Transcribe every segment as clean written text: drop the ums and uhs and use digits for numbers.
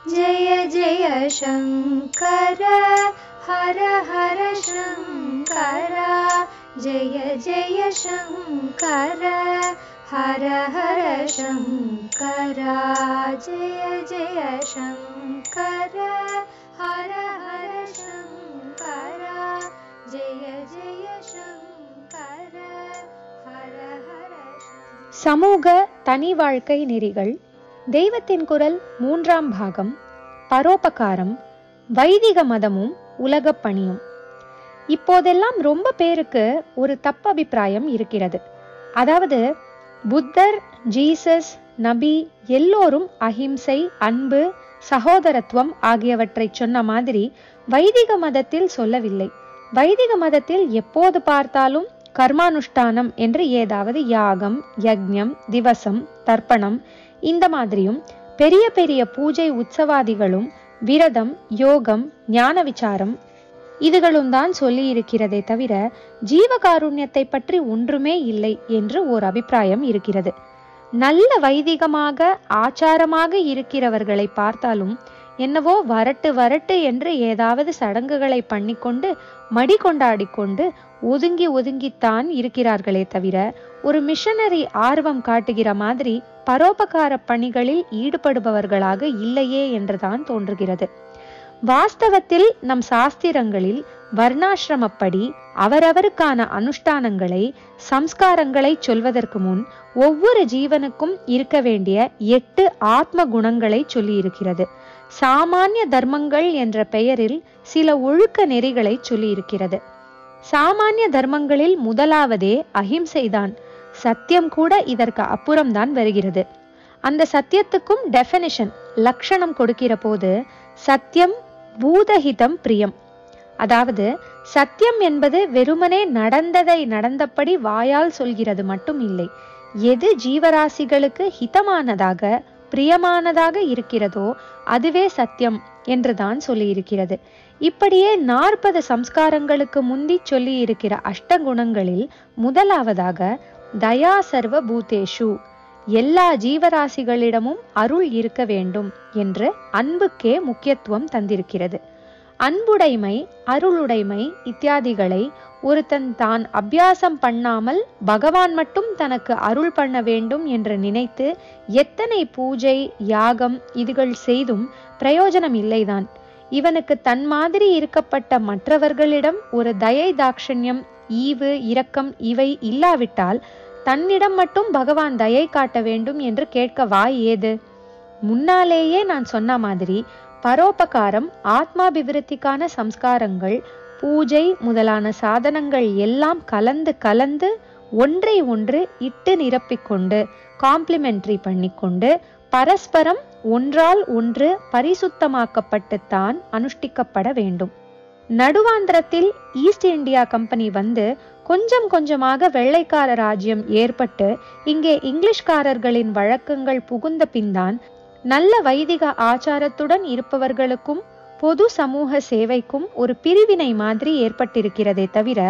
जय जय शंकर हर हर शंकर जय जय शंकर हर हर शंकर जय जय शंकर हर हर शंकर जय जय शंकर हर हर சமூக தனி வாழ்க்கை நெறிகள், தெய்வத்தின் குரல் 3ஆம் பாகம், பரோபகாரம், வைதிக மதமும் உலகப் பணியும். இப்போதெல்லாம் ரொம்ப பேருக்கு ஒரு தப்பு அபிப்பிராயம் இருக்கிறது. அதாவது புத்தர், ஜீசஸ், நபி எல்லோரும் அஹிம்சை, அன்பு, சகோதரத்துவம் ஆகியவற்றை சொன்ன மாதிரி வைதிக மதத்தில் சொல்லவில்லை. வைதிக மதத்தில் எப்போது பார்த்தாலும் கர்மானுஷ்டானம் என்று ஏதாவது யாகம், யக்ஞம், திவசம், தர்ப்பணம் இந்த மாதிரியும் பெரிய பெரிய பூஜை உற்சவாதிகளும் விரதம், யோகம், ஞான விசாரம் இதுகளும் தான் சொல்லி இருக்கிறதே தவிர ஜீவகாருண்யத்தை பற்றி ஒன்றுமே இல்லை என்று ஒரு அபிப்பிராயம் இருக்கிறது. நல்ல வைதிகமாக ஆச்சாரமாக இருக்கிறவர்களை பார்த்தாலும் என்னவோ வரட்டு வரட்டு என்று ஏதாவது சடங்குகளை பண்ணிக்கொண்டு மடி கொண்டாடி கொண்டு ஒதுங்கி ஒதுங்கித்தான் இருக்கிறார்களே தவிர ஒரு மிஷனரி ஆர்வம் காட்டுகிற மாதிரி பரோபகார பணிகளில் ஈடுபடுபவர்களாக இல்லையே என்றுதான் தோன்றுகிறது. வாஸ்தவத்தில் நம் சாஸ்திரங்களில் வர்ணாசிரமப்படி அவரவருக்கான அனுஷ்டானங்களை, சம்ஸ்காரங்களை சொல்வதற்கு முன் ஒவ்வொரு ஜீவனுக்கும் இருக்க வேண்டிய 8 ஆத்ம குணங்களை சொல்லி இருக்கிறது. சாமானிய தர்மங்கள் என்ற பெயரில் சில ஒழுக்க நெறிகளை சொல்லி இருக்கிறது. சாமானிய தர்மங்களில் முதலாவதே அஹிம்சைதான். சத்தியம் கூட இதற்கு அப்புறம்தான் வருகிறது. அந்த சத்தியத்துக்கும் டெஃபினிஷன், லட்சணம் கொடுக்கிற போது சத்தியம் பூதஹிதம் பிரியம். அதாவது சத்தியம் என்பது வெறுமனே நடந்ததை நடந்தபடி வாயால் சொல்கிறது மட்டும் இல்லை, எது ஜீவராசிகளுக்கு ஹிதமானதாக பிரியமானதாக இருக்கிறதோ அதுவே சத்தியம் என்றுதான் சொல்லி இருக்கிறது. இப்படியே 40 சம்ஸ்காரங்களுக்கு முந்தி சொல்லி இருக்கிற அஷ்டகுணங்களில் முதலாவதாக தயா சர்வ பூதேஷு, எல்லா ஜீவராசிகளிடமும் அருள் இருக்க வேண்டும் என்று அன்புக்கே முக்கியத்துவம் தந்திருக்கிறது. அன்புடைமை, அருளுடைமை இத்தியாதிகளை ஒருத்தன் தான் அபியாசம் பண்ணாமல் பகவான் மட்டும் தனக்கு அருள் பண்ண வேண்டும் என்று நினைத்து எத்தனை பூஜை, யாகம் இதுகள் செய்தும் பிரயோஜனம் இல்லைதான். இவனுக்கு தன் மாதிரி இருக்கப்பட்ட மற்றவர்களிடம் ஒரு தயை, தாட்சண்யம், ஈவு, இரக்கம் இவை இல்லாவிட்டால் தன்னிடம் மட்டும் பகவான் தயை காட்ட வேண்டும் என்று கேட்க வாய் ஏது? முன்னாலேயே நான் சொன்ன மாதிரி பரோபகாரம், ஆத்மாபிவிருத்திக்கான சம்ஸ்காரங்கள், பூஜை முதலான சாதனங்கள் எல்லாம் கலந்து கலந்து ஒன்றை ஒன்று இட்டு நிரப்பிக்கொண்டு காம்ப்ளிமெண்ட்ரி பண்ணிக்கொண்டு பரஸ்பரம் ஒன்றால் ஒன்று பரிசுத்தமாக்கப்பட்டுத்தான் அனுஷ்டிக்கப்பட வேண்டும். நடுவாந்திரத்தில் ஈஸ்ட் இந்தியா கம்பெனி வந்து கொஞ்சம் கொஞ்சமாக வெள்ளைக்கார ராஜ்யம் ஏற்பட்டு இங்கே இங்கிலீஷ்காரர்களின் வழக்கங்கள் புகுந்த பின்தான் நல்ல வைதிக ஆச்சாரத்துடன் இருப்பவர்களுக்கும் பொது சமூக சேவைக்கும் ஒரு பிரிவினை மாதிரி ஏற்பட்டிருக்கிறதே தவிர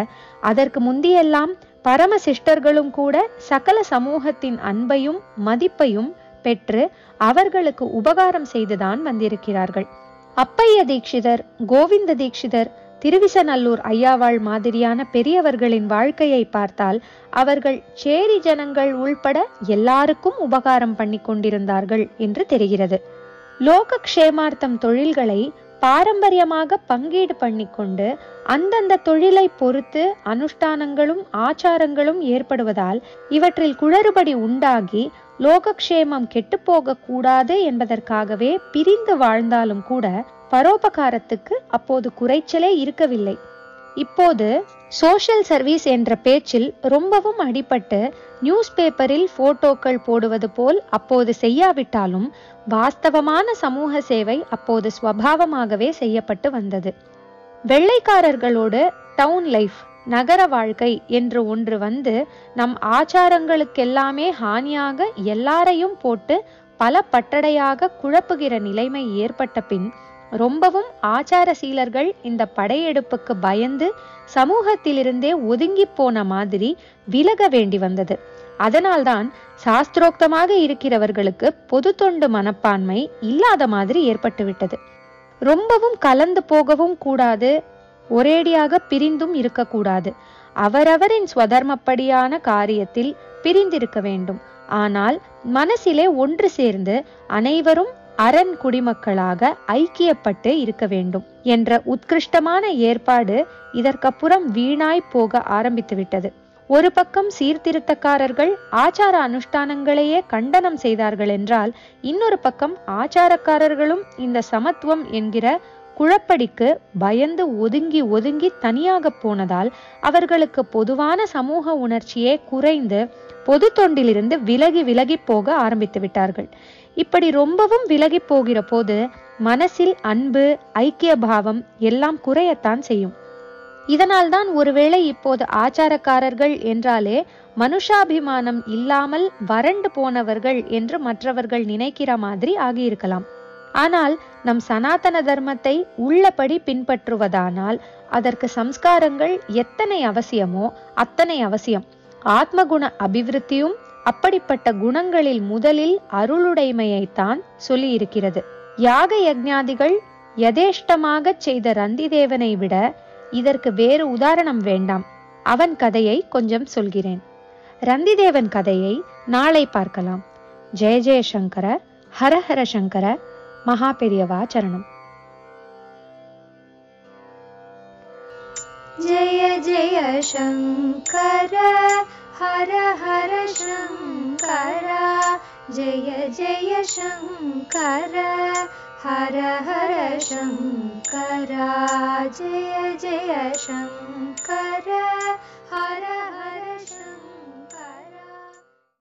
அதற்கு முந்தியெல்லாம் பரமசிஷ்டர்களும் கூட சகல சமூகத்தின் அன்பையும் மதிப்பையும் பெற்று அவர்களுக்கு உபகாரம் செய்துதான் வந்திருக்கிறார்கள். அப்பைய தீட்சிதர், கோவிந்த தீட்சிதர், திருவிசநல்லூர் ஐயாவாள் மாதிரியான பெரியவர்களின் வாழ்க்கையை பார்த்தால் அவர்கள் சேரி ஜனங்கள் உள்பட எல்லாருக்கும் உபகாரம் பண்ணி கொண்டிருந்தார்கள் என்று தெரிகிறது. லோக க்ஷேமார்த்தம் தொழில்களை பாரம்பரியமாக பங்கீடு பண்ணிக்கொண்டு அந்தந்த தொழிலை பொறுத்து அனுஷ்டானங்களும் ஆச்சாரங்களும் ஏற்படுவதால் இவற்றில் குளறுபடி உண்டாகி லோகக்ஷேமம் கெட்டுப்போக கூடாது என்பதற்காகவே பிரிந்து வாழ்ந்தாலும் கூட பரோபகாரத்துக்கு அப்போது குறைச்சலே இருக்கவில்லை. இப்போது சோஷியல் சர்வீஸ் என்ற பேச்சில் ரொம்பவும் அடிபட்டு நியூஸ் பேப்பரில் போட்டோக்கள் போடுவது போல் அப்போது செய்யாவிட்டாலும் வாஸ்தவமான சமூக சேவை அப்போது ஸ்வபாவமாகவே செய்யப்பட்டு வந்தது. வெள்ளைக்காரர்களோடு டவுன் லைஃப், நகர வாழ்க்கை என்று ஒன்று வந்து நம் ஆச்சாரங்களுக்கெல்லாமே ஹானியாக எல்லாரையும் போட்டு பல பட்டடையாக குழப்புகிற நிலைமை ஏற்பட்ட பின் ரொம்பவும் ஆச்சாரசீலர்கள் இந்த படையெடுப்புக்கு பயந்து சமூகத்திலிருந்தே ஒதுங்கி போன மாதிரி விலக வேண்டி வந்தது. அதனால்தான் சாஸ்திரோக்தமாக இருக்கிறவர்களுக்கு பொது தொண்டு மனப்பான்மை இல்லாத மாதிரி ஏற்பட்டுவிட்டது. ரொம்பவும் கலந்து போகவும் கூடாது, ஒரேடியாக பிரிந்தும் இருக்கக்கூடாது. அவரவரின் ஸ்வதர்மப்படியான காரியத்தில் பிரிந்திருக்க வேண்டும். ஆனால் மனசிலே ஒன்று சேர்ந்து அனைவரும் அரண் குடிமக்களாக ஐக்கியப்பட்டு இருக்க வேண்டும் என்ற உத்கிருஷ்டமான ஏற்பாடு இதற்கப்புறம் வீணாய் போக ஆரம்பித்து விட்டது. ஒரு பக்கம் சீர்திருத்தக்காரர்கள் ஆச்சார அனுஷ்டானங்களையே கண்டனம் செய்தார்கள் என்றால், இன்னொரு பக்கம் ஆச்சாரக்காரர்களும் இந்த சமத்துவம் என்கிற குழப்படிக்கு பயந்து ஒதுங்கி ஒதுங்கி தனியாக போனதால் அவர்களுக்கு பொதுவான சமூக உணர்ச்சியே குறைந்து பொது தொண்டிலிருந்து விலகி விலகி போக ஆரம்பித்து விட்டார்கள். இப்படி ரொம்பவும் விலகி போகிற போது மனசில் அன்பு, ஐக்கிய பாவம் எல்லாம் குறையத்தான் செய்யும். இதனால்தான் ஒருவேளை இப்போது ஆச்சாரக்காரர்கள் என்றாலே மனுஷாபிமானம் இல்லாமல் வறண்டு போனவர்கள் என்று மற்றவர்கள் நினைக்கிற மாதிரி ஆகியிருக்கலாம். ஆனால் நம் சனாதன தர்மத்தை உள்ளபடி பின்பற்றுவதானால் அதற்கு சம்ஸ்காரங்கள் எத்தனை அவசியமோ அத்தனை அவசியம். ஆத்மகுண அபிவிருத்தியும் அப்படிப்பட்ட குணங்களில் முதலில் அருளுடைமையைத்தான் சொல்லி இருக்கிறது. யாக யஜ்ஞாதிகள் யதேஷ்டமாக செய்த ரந்திதேவனை விட இதற்கு வேறு உதாரணம் வேண்டாம். அவன் கதையை கொஞ்சம் சொல்கிறேன். ரந்திதேவன் கதையை நாளை பார்க்கலாம். ஜெய ஜெய சங்கர, ஹர ஹர சங்கர, மகா பெரியவா சரணம். जय जय शंकर, हर हर शंकर, जय जय शंकर, हर हर शंकर, जय जय शंकर, हर